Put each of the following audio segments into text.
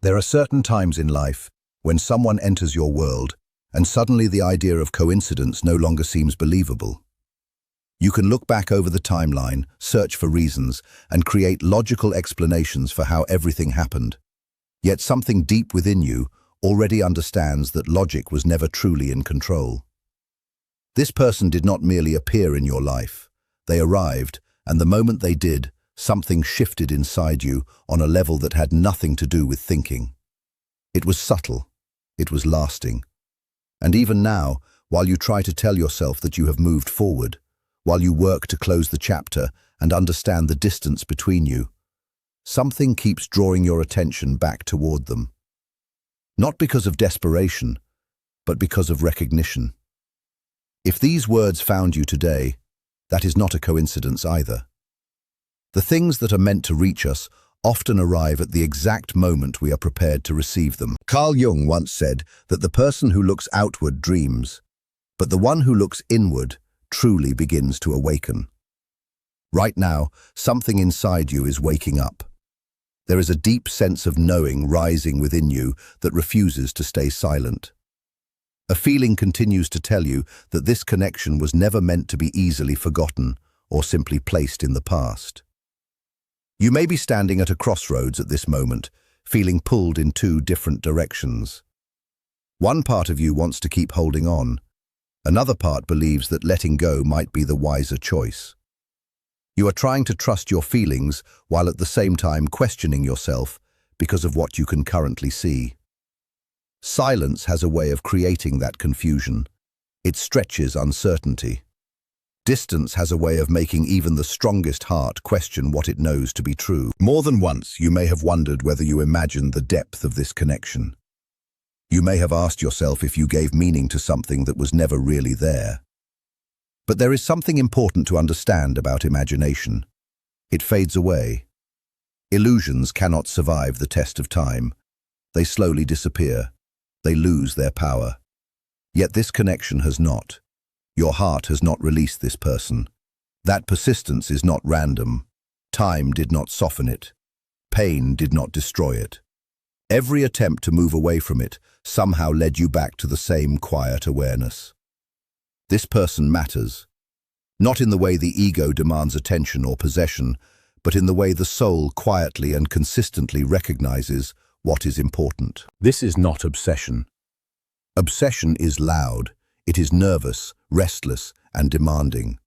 There are certain times in life when someone enters your world and suddenly the idea of coincidence no longer seems believable. You can look back over the timeline, search for reasons, and create logical explanations for how everything happened. Yet something deep within you already understands that logic was never truly in control. This person did not merely appear in your life. They arrived, and the moment they did, something shifted inside you on a level that had nothing to do with thinking. It was subtle. It was lasting. And even now, while you try to tell yourself that you have moved forward, while you work to close the chapter and understand the distance between you, something keeps drawing your attention back toward them. Not because of desperation, but because of recognition. If these words found you today, that is not a coincidence either. The things that are meant to reach us often arrive at the exact moment we are prepared to receive them. Carl Jung once said that the person who looks outward dreams, but the one who looks inward truly begins to awaken. Right now, something inside you is waking up. There is a deep sense of knowing rising within you that refuses to stay silent. A feeling continues to tell you that this connection was never meant to be easily forgotten or simply placed in the past. You may be standing at a crossroads at this moment, feeling pulled in two different directions. One part of you wants to keep holding on. Another part believes that letting go might be the wiser choice. You are trying to trust your feelings while at the same time questioning yourself because of what you can currently see. Silence has a way of creating that confusion. It stretches uncertainty. Distance has a way of making even the strongest heart question what it knows to be true. More than once, you may have wondered whether you imagined the depth of this connection. You may have asked yourself if you gave meaning to something that was never really there. But there is something important to understand about imagination. It fades away. Illusions cannot survive the test of time. They slowly disappear. They lose their power. Yet this connection has not. Your heart has not released this person. That persistence is not random. Time did not soften it. Pain did not destroy it. Every attempt to move away from it somehow led you back to the same quiet awareness. This person matters, not in the way the ego demands attention or possession, but in the way the soul quietly and consistently recognizes what is important. This is not obsession. Obsession is loud. It is nervous, restless, and demanding.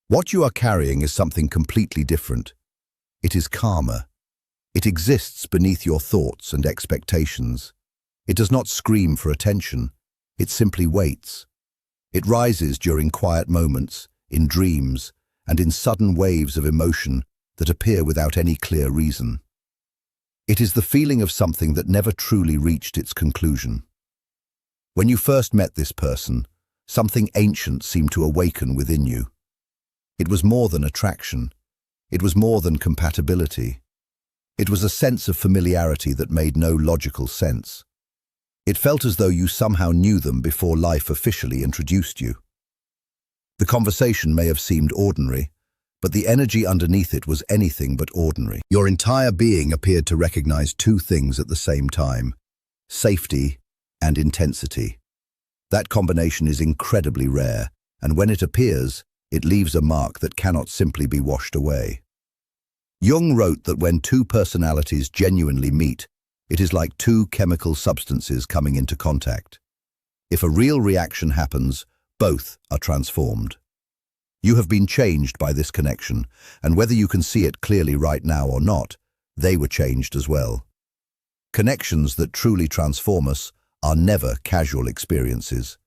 What you are carrying is something completely different. It is calmer. It exists beneath your thoughts and expectations. It does not scream for attention. It simply waits. It rises during quiet moments, in dreams, and in sudden waves of emotion that appear without any clear reason. It is the feeling of something that never truly reached its conclusion. When you first met this person, something ancient seemed to awaken within you. It was more than attraction. It was more than compatibility. It was a sense of familiarity that made no logical sense. It felt as though you somehow knew them before life officially introduced you. The conversation may have seemed ordinary, but the energy underneath it was anything but ordinary. Your entire being appeared to recognize two things at the same time: safety and intensity. That combination is incredibly rare, and when it appears, it leaves a mark that cannot simply be washed away. Jung wrote that when two personalities genuinely meet, it is like two chemical substances coming into contact. If a real reaction happens, both are transformed. You have been changed by this connection, and whether you can see it clearly right now or not, they were changed as well. Connections that truly transform us are never casual experiences.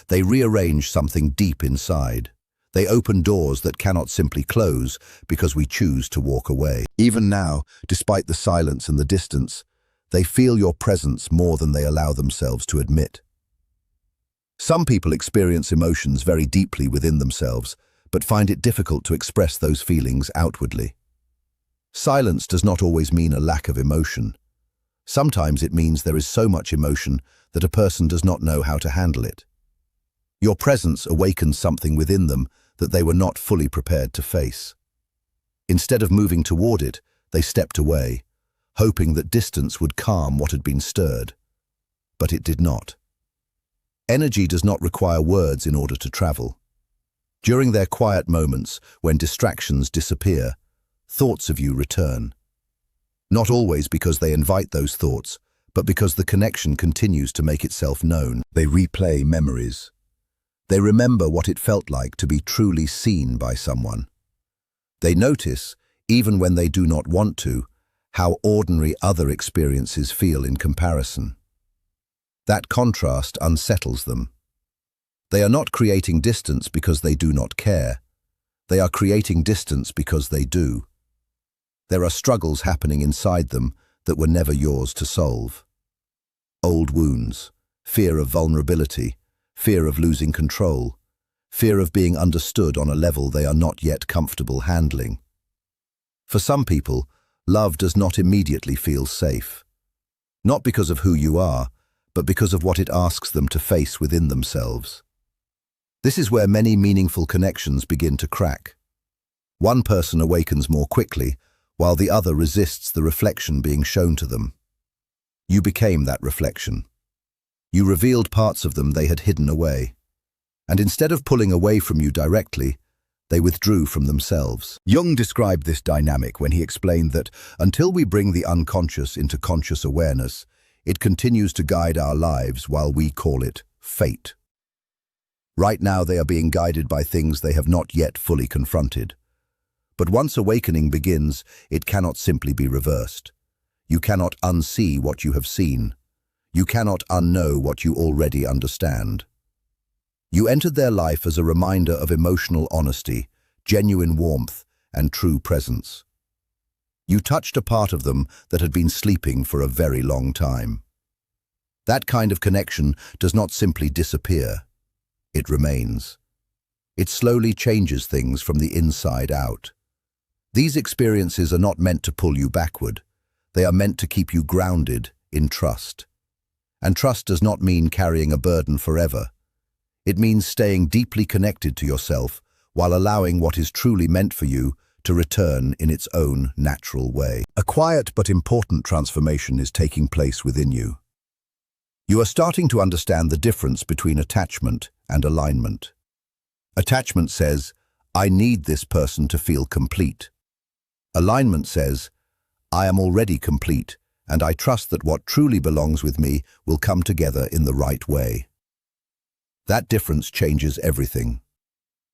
They rearrange something deep inside. They open doors that cannot simply close because we choose to walk away. Even now, despite the silence and the distance, they feel your presence more than they allow themselves to admit. Some people experience emotions very deeply within themselves, but find it difficult to express those feelings outwardly. Silence does not always mean a lack of emotion. Sometimes it means there is so much emotion that a person does not know how to handle it. Your presence awakens something within them that they were not fully prepared to face. Instead of moving toward it, they stepped away, hoping that distance would calm what had been stirred. But it did not. Energy does not require words in order to travel. During their quiet moments, when distractions disappear, thoughts of you return. Not always because they invite those thoughts, but because the connection continues to make itself known. They replay memories. They remember what it felt like to be truly seen by someone. They notice, even when they do not want to, how ordinary other experiences feel in comparison. That contrast unsettles them. They are not creating distance because they do not care. They are creating distance because they do. There are struggles happening inside them that were never yours to solve. Old wounds, fear of vulnerability, fear of losing control, fear of being understood on a level they are not yet comfortable handling. For some people, love does not immediately feel safe. Not because of who you are, but because of what it asks them to face within themselves. This is where many meaningful connections begin to crack. One person awakens more quickly, while the other resists the reflection being shown to them. You became that reflection. You revealed parts of them they had hidden away. And instead of pulling away from you directly, they withdrew from themselves. Jung described this dynamic when he explained that until we bring the unconscious into conscious awareness, it continues to guide our lives while we call it fate. Right now they are being guided by things they have not yet fully confronted. But once awakening begins, it cannot simply be reversed. You cannot unsee what you have seen. You cannot unknow what you already understand. You entered their life as a reminder of emotional honesty, genuine warmth, and true presence. You touched a part of them that had been sleeping for a very long time. That kind of connection does not simply disappear. It remains. It slowly changes things from the inside out. These experiences are not meant to pull you backward. They are meant to keep you grounded in trust. And trust does not mean carrying a burden forever. It means staying deeply connected to yourself while allowing what is truly meant for you to return in its own natural way. A quiet but important transformation is taking place within you. You are starting to understand the difference between attachment and alignment. Attachment says, I need this person to feel complete. Alignment says, I am already complete, and I trust that what truly belongs with me will come together in the right way. That difference changes everything.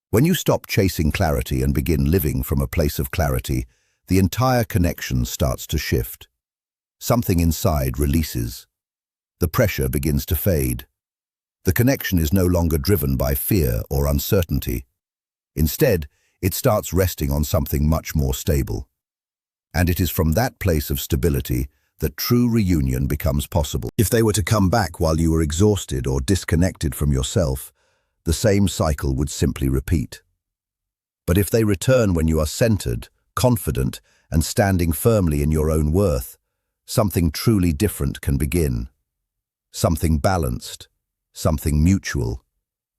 When you stop chasing clarity and begin living from a place of clarity, the entire connection starts to shift. Something inside releases. The pressure begins to fade. The connection is no longer driven by fear or uncertainty. Instead, it starts resting on something much more stable. And it is from that place of stability that true reunion becomes possible. If they were to come back while you were exhausted or disconnected from yourself, the same cycle would simply repeat. But if they return when you are centered, confident, and standing firmly in your own worth, something truly different can begin. Something balanced, something mutual,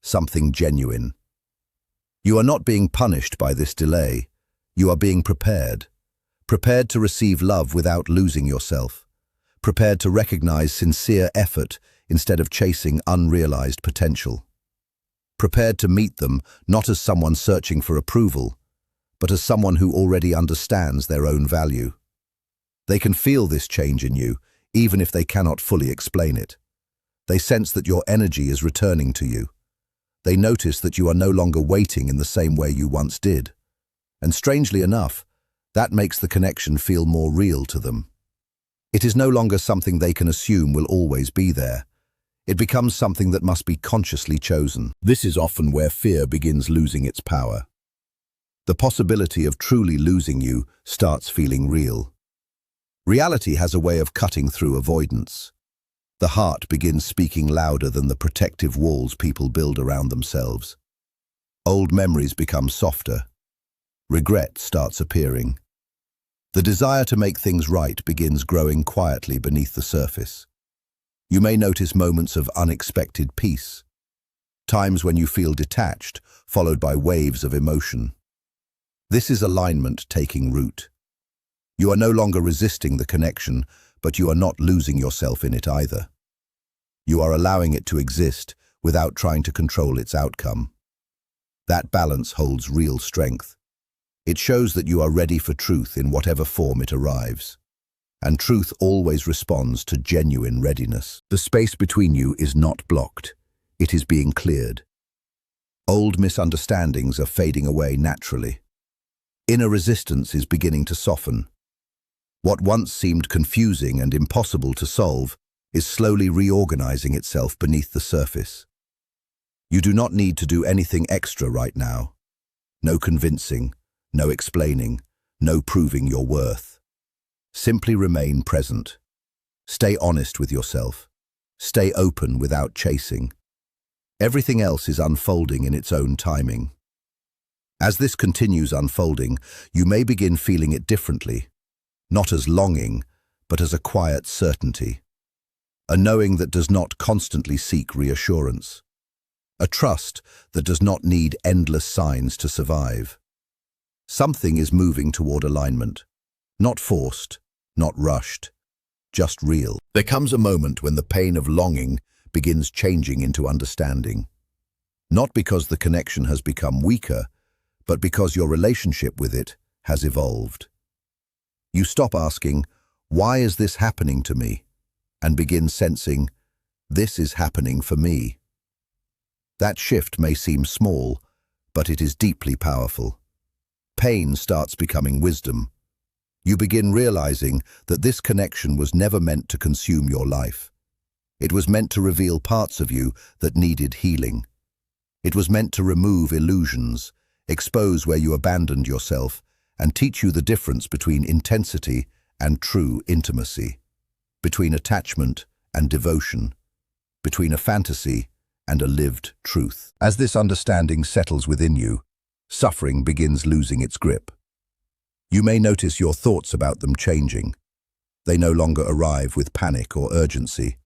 something genuine. You are not being punished by this delay. You are being prepared. Prepared to receive love without losing yourself. Prepared to recognize sincere effort instead of chasing unrealized potential. Prepared to meet them not as someone searching for approval, but as someone who already understands their own value. They can feel this change in you, even if they cannot fully explain it. They sense that your energy is returning to you. They notice that you are no longer waiting in the same way you once did. And strangely enough, that makes the connection feel more real to them. It is no longer something they can assume will always be there. It becomes something that must be consciously chosen. This is often where fear begins losing its power. The possibility of truly losing you starts feeling real. Reality has a way of cutting through avoidance. The heart begins speaking louder than the protective walls people build around themselves. Old memories become softer. Regret starts appearing. The desire to make things right begins growing quietly beneath the surface. You may notice moments of unexpected peace, times when you feel detached, followed by waves of emotion. This is alignment taking root. You are no longer resisting the connection, but you are not losing yourself in it either. You are allowing it to exist without trying to control its outcome. That balance holds real strength. It shows that you are ready for truth in whatever form it arrives. And truth always responds to genuine readiness. The space between you is not blocked. It is being cleared. Old misunderstandings are fading away naturally. Inner resistance is beginning to soften. What once seemed confusing and impossible to solve is slowly reorganizing itself beneath the surface. You do not need to do anything extra right now. No convincing, no explaining, no proving your worth. Simply remain present. Stay honest with yourself. Stay open without chasing. Everything else is unfolding in its own timing. As this continues unfolding, you may begin feeling it differently, not as longing, but as a quiet certainty. A knowing that does not constantly seek reassurance. A trust that does not need endless signs to survive. Something is moving toward alignment. Not forced, not rushed, just real. There comes a moment when the pain of longing begins changing into understanding. Not because the connection has become weaker, but because your relationship with it has evolved. You stop asking, "Why is this happening to me?" and begin sensing, "This is happening for me." That shift may seem small, but it is deeply powerful. Pain starts becoming wisdom. You begin realizing that this connection was never meant to consume your life. It was meant to reveal parts of you that needed healing. It was meant to remove illusions, expose where you abandoned yourself, and teach you the difference between intensity and true intimacy, between attachment and devotion, between a fantasy and a lived truth. As this understanding settles within you, suffering begins losing its grip. You may notice your thoughts about them changing. They no longer arrive with panic or urgency.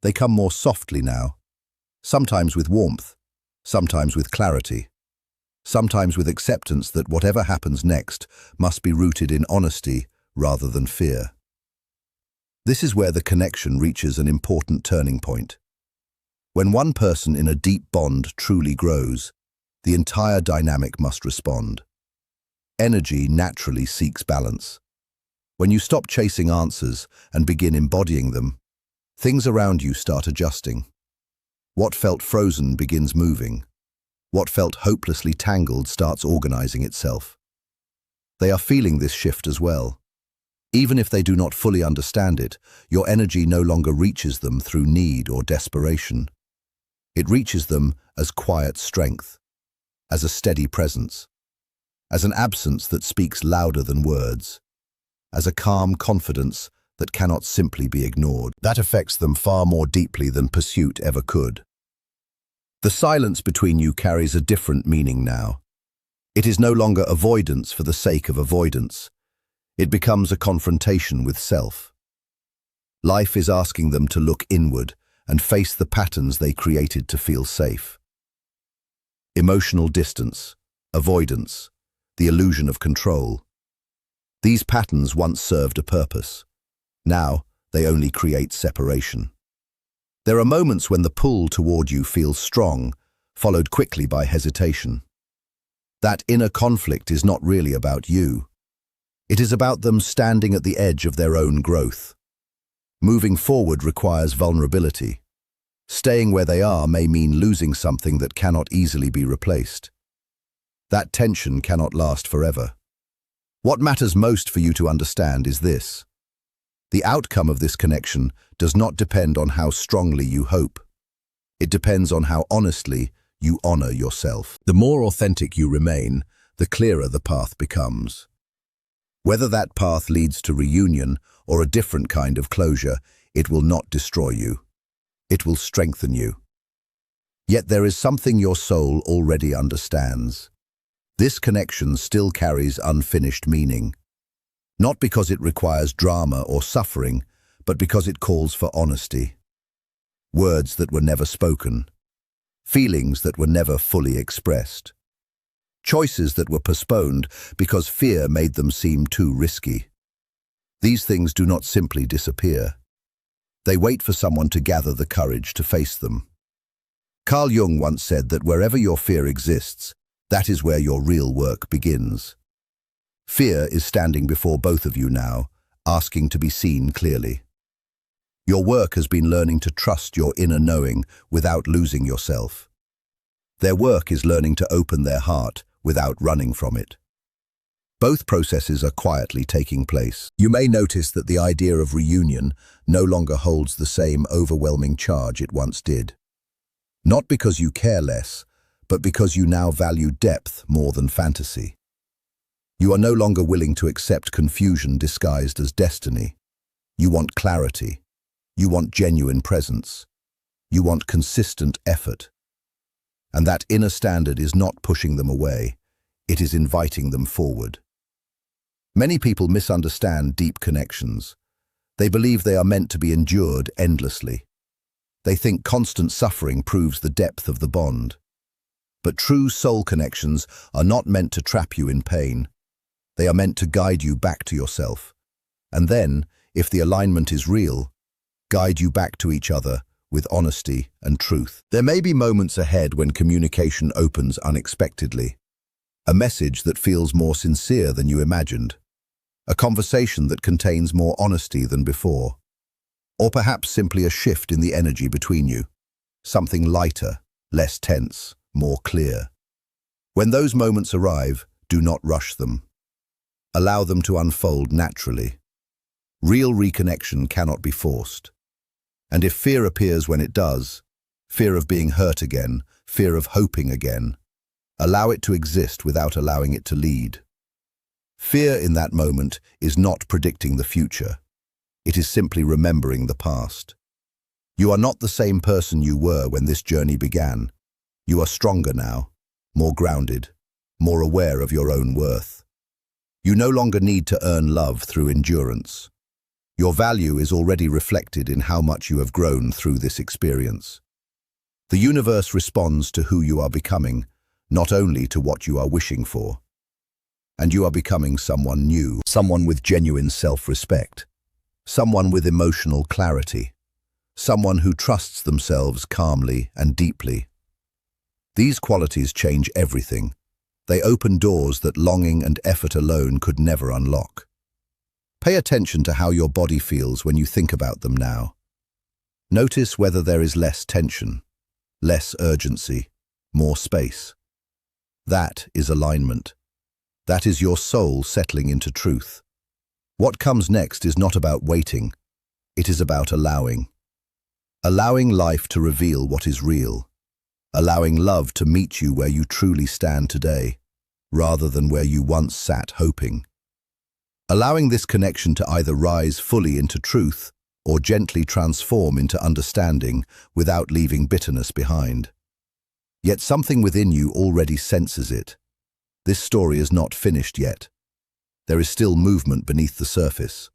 They come more softly now, sometimes with warmth, sometimes with clarity, sometimes with acceptance that whatever happens next must be rooted in honesty rather than fear. This is where the connection reaches an important turning point. When one person in a deep bond truly grows, the entire dynamic must respond. Energy naturally seeks balance. When you stop chasing answers and begin embodying them, things around you start adjusting. What felt frozen begins moving. What felt hopelessly tangled starts organizing itself. They are feeling this shift as well. Even if they do not fully understand it, your energy no longer reaches them through need or desperation. It reaches them as quiet strength, as a steady presence, as an absence that speaks louder than words, as a calm confidence that cannot simply be ignored. That affects them far more deeply than pursuit ever could. The silence between you carries a different meaning now. It is no longer avoidance for the sake of avoidance. It becomes a confrontation with self. Life is asking them to look inward and face the patterns they created to feel safe. Emotional distance, avoidance, the illusion of control. These patterns once served a purpose. Now, they only create separation. There are moments when the pull toward you feels strong, followed quickly by hesitation. That inner conflict is not really about you. It is about them standing at the edge of their own growth. Moving forward requires vulnerability. Staying where they are may mean losing something that cannot easily be replaced. That tension cannot last forever. What matters most for you to understand is this. The outcome of this connection does not depend on how strongly you hope. It depends on how honestly you honor yourself. The more authentic you remain, the clearer the path becomes. Whether that path leads to reunion or a different kind of closure, it will not destroy you. It will strengthen you. Yet there is something your soul already understands. This connection still carries unfinished meaning. Not because it requires drama or suffering, but because it calls for honesty. Words that were never spoken. Feelings that were never fully expressed. Choices that were postponed because fear made them seem too risky. These things do not simply disappear. They wait for someone to gather the courage to face them. Carl Jung once said that wherever your fear exists, that is where your real work begins. Fear is standing before both of you now, asking to be seen clearly. Your work has been learning to trust your inner knowing without losing yourself. Their work is learning to open their heart without running from it. Both processes are quietly taking place. You may notice that the idea of reunion no longer holds the same overwhelming charge it once did. Not because you care less, but because you now value depth more than fantasy. You are no longer willing to accept confusion disguised as destiny. You want clarity. You want genuine presence. You want consistent effort. And that inner standard is not pushing them away. It is inviting them forward. Many people misunderstand deep connections. They believe they are meant to be endured endlessly. They think constant suffering proves the depth of the bond. But true soul connections are not meant to trap you in pain. They are meant to guide you back to yourself. And then, if the alignment is real, guide you back to each other with honesty and truth. There may be moments ahead when communication opens unexpectedly. A message that feels more sincere than you imagined. A conversation that contains more honesty than before. Or perhaps simply a shift in the energy between you. Something lighter, less tense, more clear. When those moments arrive, do not rush them. Allow them to unfold naturally. Real reconnection cannot be forced. And if fear appears when it does, fear of being hurt again, fear of hoping again, allow it to exist without allowing it to lead. Fear in that moment is not predicting the future. It is simply remembering the past. You are not the same person you were when this journey began. You are stronger now, more grounded, more aware of your own worth. You no longer need to earn love through endurance. Your value is already reflected in how much you have grown through this experience. The universe responds to who you are becoming, not only to what you are wishing for. And you are becoming someone new, someone with genuine self-respect, someone with emotional clarity, someone who trusts themselves calmly and deeply. These qualities change everything. They open doors that longing and effort alone could never unlock. Pay attention to how your body feels when you think about them now. Notice whether there is less tension, less urgency, more space. That is alignment. That is your soul settling into truth. What comes next is not about waiting. It is about allowing. Allowing life to reveal what is real. Allowing love to meet you where you truly stand today, rather than where you once sat hoping. Allowing this connection to either rise fully into truth or gently transform into understanding without leaving bitterness behind. Yet something within you already senses it. This story is not finished yet. There is still movement beneath the surface.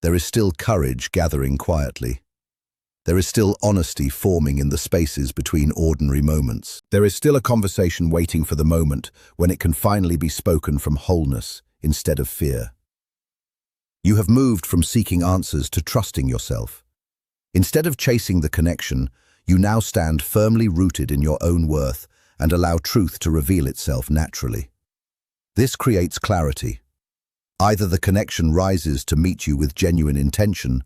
There is still courage gathering quietly. There is still honesty forming in the spaces between ordinary moments. There is still a conversation waiting for the moment when it can finally be spoken from wholeness instead of fear. You have moved from seeking answers to trusting yourself. Instead of chasing the connection, you now stand firmly rooted in your own worth and allow truth to reveal itself naturally. This creates clarity. Either the connection rises to meet you with genuine intention,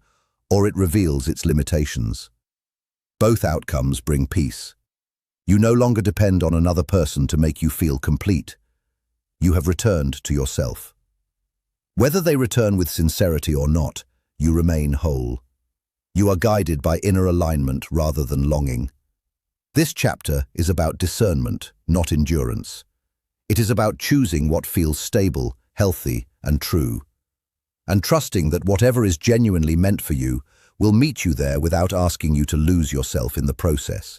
or it reveals its limitations. Both outcomes bring peace. You no longer depend on another person to make you feel complete. You have returned to yourself. Whether they return with sincerity or not, you remain whole. You are guided by inner alignment rather than longing. This chapter is about discernment, not endurance. It is about choosing what feels stable, healthy, and true, and trusting that whatever is genuinely meant for you will meet you there without asking you to lose yourself in the process.